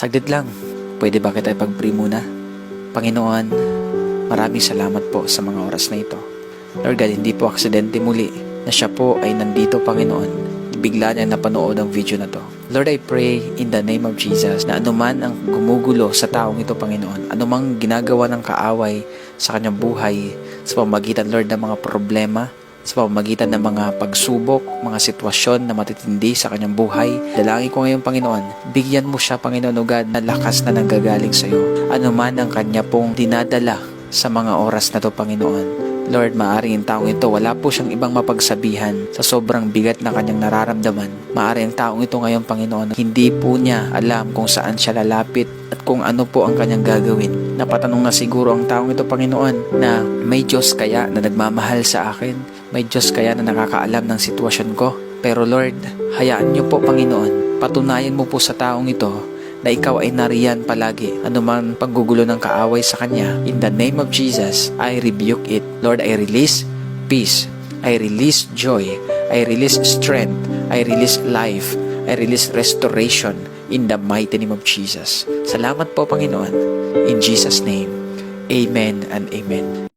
Saglit lang, pwede ba kita ipag-pray muna? Panginoon, maraming salamat po sa mga oras na ito. Lord God, hindi po aksidente muli na siya po ay nandito, Panginoon. Bigla niya napanood ang video na to. Lord, I pray in the name of Jesus na anuman ang gumugulo sa taong ito, Panginoon, anumang ginagawa ng kaaway sa kanyang buhay, sa pamamagitan, Lord, ng mga problema, sa pamamagitan ng mga pagsubok, mga sitwasyon na matitindi sa kanyang buhay. Dalangin ko ngayon, Panginoon, bigyan mo siya, Panginoon, o God, na lakas na nanggagaling sa iyo. Ano man ang kanya pong dinadala sa mga oras na to, Panginoon. Lord, maaaring ang taong ito, wala po siyang ibang mapagsabihan sa sobrang bigat na kanyang nararamdaman. Maaaring ang taong ito ngayon, Panginoon, hindi po niya alam kung saan siya lalapit at kung ano po ang kanyang gagawin. Napatanong na siguro ang taong ito, Panginoon, na may Diyos kaya na nagmamahal sa akin? May Diyos kaya na nakakaalam ng sitwasyon ko? Pero Lord, hayaan niyo po, Panginoon, patunayan mo po sa taong ito na ikaw ay nariyan palagi. Anuman paggugulo ng kaaway sa kanya, in the name of Jesus, I rebuke it. Lord, I release peace. I release joy. I release strength. I release life. I release restoration in the mighty name of Jesus. Salamat po, Panginoon. In Jesus' name, amen and amen.